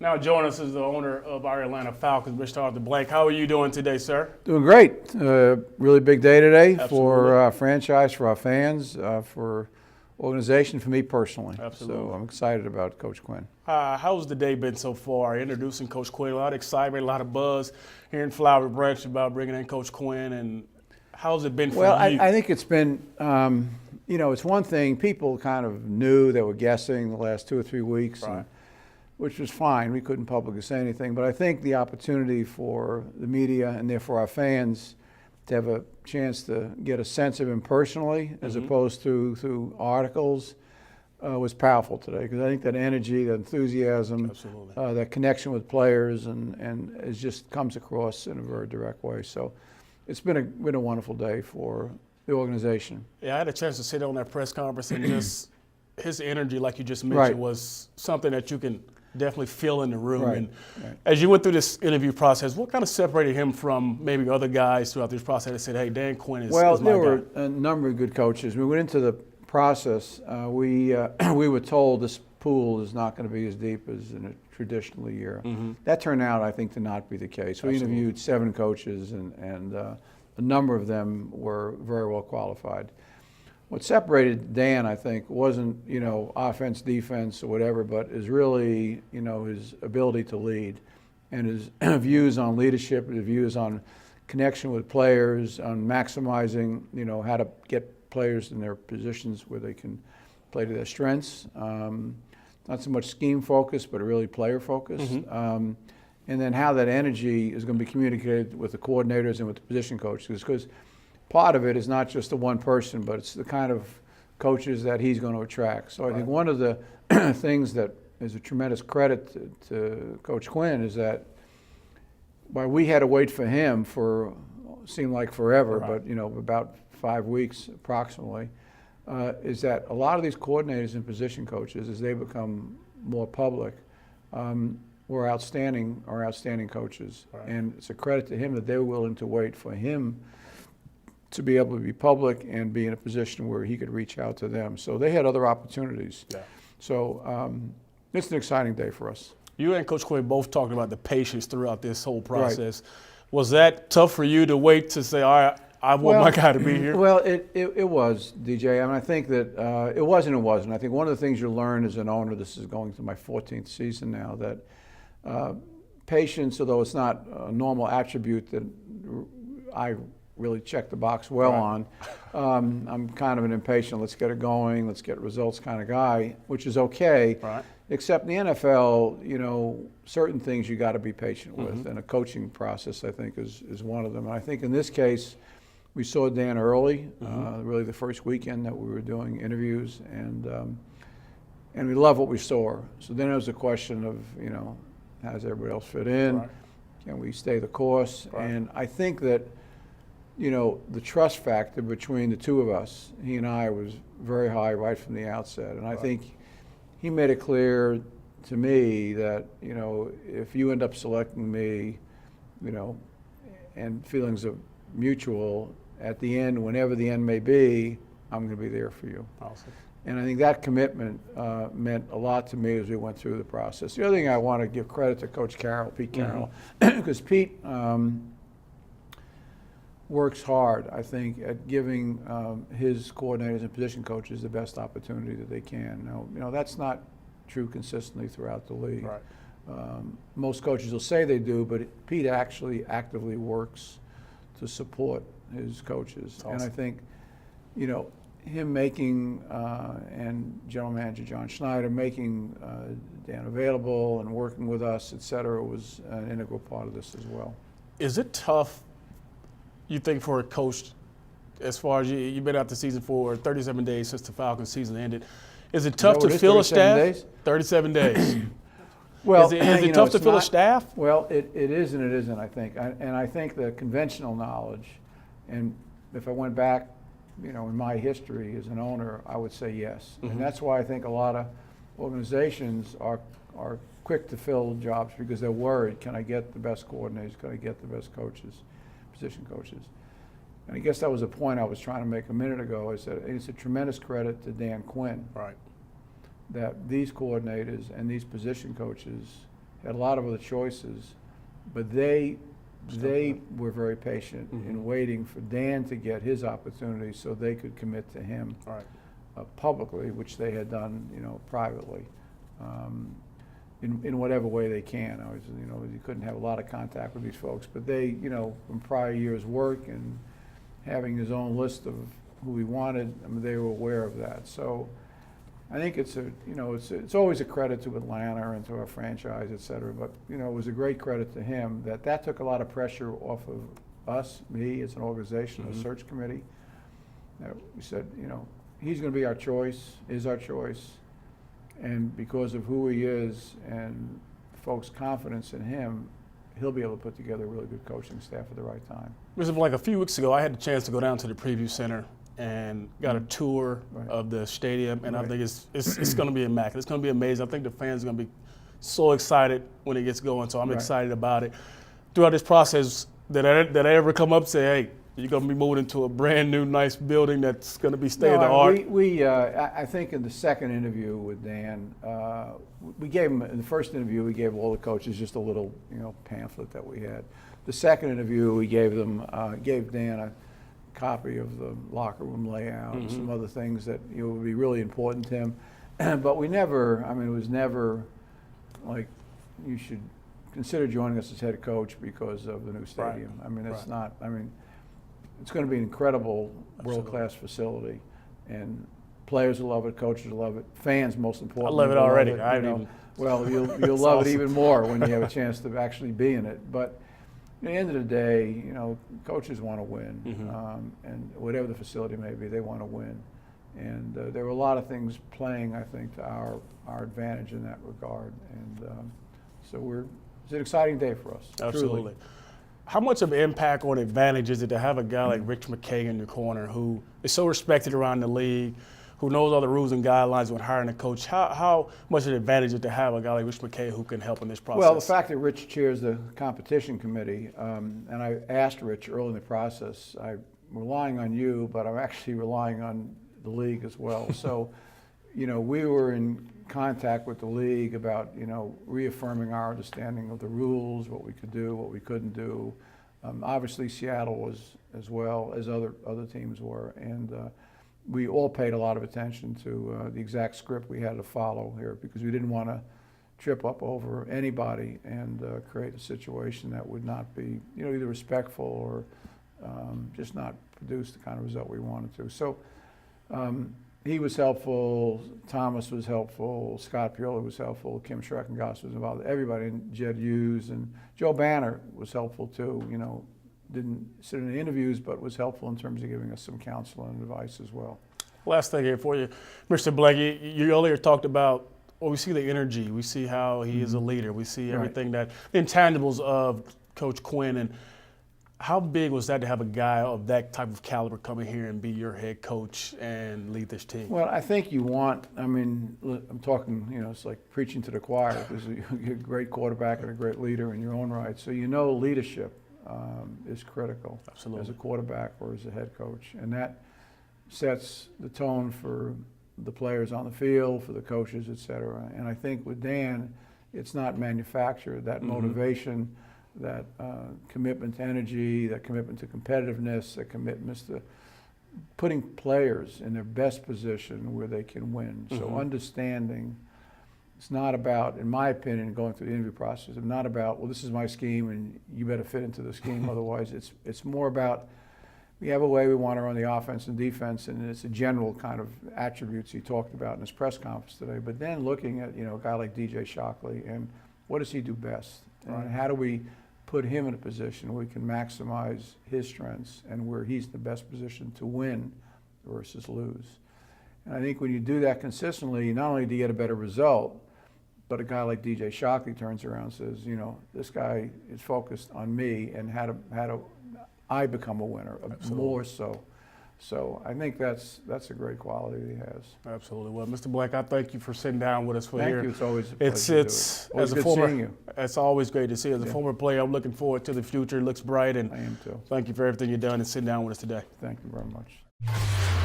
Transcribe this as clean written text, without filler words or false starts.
Now join us is the owner of our Atlanta Falcons, Mr. Arthur Blank. How are you doing today, sir? Doing great. Really big day today for Absolutely. our franchise, for our fans, for organization, for me personally. Absolutely. So I'm excited about Coach Quinn. How's the day been so far? Introducing Coach Quinn, a lot of excitement, a lot of buzz here in Flowery Branch about bringing in Coach Quinn, and how's it been for Well, you? I think it's been, it's one thing. People kind of knew, they were guessing the last 2 or 3 weeks, Right. which was fine. We couldn't publicly say anything. But I think the opportunity for the media and therefore our fans to have a chance to get a sense of him personally as opposed to through articles was powerful today, because I think that energy, that enthusiasm, Absolutely. that connection with players and it just comes across in a very direct way. So it's been a wonderful day for the organization. Yeah, I had a chance to sit on that press conference, and just his energy, like you just mentioned, Right. was something that you can definitely feel in the room. Right, And right. as you went through this interview process, what kind of separated him from maybe other guys throughout this process that said, hey, Dan Quinn is Well, is my there were guy? a number of good coaches. We went into the process. We were told this pool is not going to be as deep as in a traditional year. That turned out, I think, to not be the case. We Absolutely. interviewed 7 coaches, and a number of them were very well qualified. What separated Dan, I think, wasn't, offense, defense, or whatever, but is really, his ability to lead and his views on leadership, his views on connection with players, on maximizing, how to get players in their positions where they can play to their strengths. Not so much scheme focused, but really player focused. And then how that energy is going to be communicated with the coordinators and with the position coaches, because part of it is not just the one person, but it's the kind of coaches that he's going to attract. So I think one of the things that is a tremendous credit to Coach Quinn is that while we had to wait for him for seemed like forever, but about 5 weeks approximately, is that a lot of these coordinators and position coaches, as they become more public, were outstanding coaches. And it's a credit to him that they were willing to wait for him to be able to be public and be in a position where he could reach out to them. So they had other opportunities. Yeah. So it's an exciting day for us. You and Coach Quinn both talked about the patience throughout this whole process. Was that tough for you to wait to say, all right, I want my guy to be here? Well, it was, DJ. I mean, I think that it was and it wasn't. I think one of the things you learn as an owner, this is going to my 14th season now, that patience, although it's not a normal attribute that I really check the box well on, I'm kind of an impatient, let's get it going, let's get results kind of guy, which is okay. Right. Except in the NFL, certain things you got to be patient with, and a coaching process, I think, is one of them. And I think in this case, we saw Dan early, really the first weekend that we were doing interviews, and we love what we saw. So then it was a question of, how does everybody else fit in? Right. Can we stay the course? Right. And I think that, the trust factor between the two of us, he and I, was very high right from the outset. And I think he made it clear to me that, if you end up selecting me, and feelings of mutual, at the end, whenever the end may be, I'm going to be there for you. Awesome. And I think that commitment meant a lot to me as we went through the process. The other thing I want to give credit to Coach Carroll, Pete Carroll, because Pete works hard, I think, at giving his coordinators and position coaches the best opportunity that they can. Now, that's not true consistently throughout the league. Right. Most coaches will say they do, but Pete actually actively works to support his coaches. Awesome. And I think, him making, and General Manager John Schneider making Dan available and working with us, et cetera, was an integral part of this as well. Is it tough, you think, for a coach, as far as you've been out the season for 37 days since the Falcons season ended, is it tough to fill a staff? days? 37 days. Well, is it tough to fill a staff? Well, it is and it isn't, I think. And I think the conventional knowledge, and if I went back, in my history as an owner, I would say yes. And that's why I think a lot of organizations are quick to fill jobs, because they're worried, can I get the best coordinators, can I get the best coaches, position coaches? And I guess that was the point I was trying to make a minute ago. I said it's a tremendous credit to Dan Quinn Right. that these coordinators and these position coaches had a lot of other choices, but they were very patient in waiting for Dan to get his opportunity so they could commit to him publicly, which they had done, privately, in whatever way they can. You couldn't have a lot of contact with these folks, but they, from prior years' work and having his own list of who he wanted, they were aware of that. So I think it's always a credit to Atlanta and to our franchise, et cetera, but, it was a great credit to him that took a lot of pressure off of us, me as an organization, a search committee. We said, he's going to be our choice, is our choice, and because of who he is and folks' confidence in him, he'll be able to put together a really good coaching staff at the right time. Like a few weeks ago, I had the chance to go down to the preview center and got a tour of the stadium, and I think it's going to be immaculate. It's going to be amazing. I think the fans are going to be so excited when it gets going, so I'm excited about it. Throughout this process, did I ever come up and say, hey, you're going to be moving into a brand new, nice building that's going to be state-of-the-art? I think in the second interview with Dan, we gave him, in the first interview, we gave all the coaches just a little, pamphlet that we had. The second interview, we gave Dan a copy of the locker room layout and some other things that would be really important to him. But we never, it was never like, you should consider joining us as head coach because of the new stadium. It's not, it's going to be an incredible world-class facility, and players will love it, coaches will love it, fans most importantly. I love it already. Well, you'll love it even more when you have a chance to actually be in it. But at the end of the day, coaches want to win, and whatever the facility may be, they want to win. And there were a lot of things playing, I think, to our advantage in that regard. And so it's an exciting day for us. Absolutely. Truly. How much of an impact or an advantage is it to have a guy like Rich McKay in your corner who is so respected around the league, who knows all the rules and guidelines when hiring a coach? How much of an advantage is it to have a guy like Rich McKay who can help in this process? Well, the fact that Rich chairs the competition committee, and I asked Rich early in the process, I'm relying on you, but I'm actually relying on the league as well. So, we were in contact with the league about, reaffirming our understanding of the rules, what we could do, what we couldn't do. Obviously, Seattle was as well as other teams were, and we all paid a lot of attention to the exact script we had to follow here because we didn't want to trip up over anybody and create a situation that would not be, either respectful or just not produce the kind of result we wanted to. So. He was helpful, Thomas was helpful, Scott Pioli was helpful, Kim Schreckengoss was involved, everybody, and Jed Hughes, and Joe Banner was helpful too, didn't sit in the interviews, but was helpful in terms of giving us some counsel and advice as well. Last thing here for you, Mr. Blake, you earlier talked about, we see the energy, we see how he is a leader, we see everything the intangibles of Coach Quinn, and how big was that to have a guy of that type of caliber come in here and be your head coach and lead this team? Well, I think you want, I'm talking, it's like preaching to the choir because you're a great quarterback and a great leader in your own right. So leadership is critical as a quarterback or as a head coach. And that sets the tone for the players on the field, for the coaches, et cetera. And I think with Dan, it's not manufactured. That motivation, that commitment to energy, that commitment to competitiveness, that commitment to putting players in their best position where they can win. So understanding, it's not about, in my opinion, going through the interview process, it's not about, well, this is my scheme and you better fit into the scheme, otherwise it's more about, we have a way we want to run the offense and defense, and it's a general kind of attributes he talked about in his press conference today. But then looking at, a guy like DJ Shockley and what does he do best? And how do we put him in a position where we can maximize his strengths and where he's in the best position to win versus lose. And I think when you do that consistently, not only do you get a better result, but a guy like DJ Shockley turns around and says, this guy is focused on me and how do I become a winner, more so. So I think that's a great quality that he has. Absolutely. Well, Mr. Blake, I thank you for sitting down with us for here. Thank you. It's always a pleasure It's always as a good former, seeing you. It's always great to see you. As a former player, I'm looking forward to the future. It looks bright, and I am too. thank you for everything you've done and sitting down with us today. Thank you very much.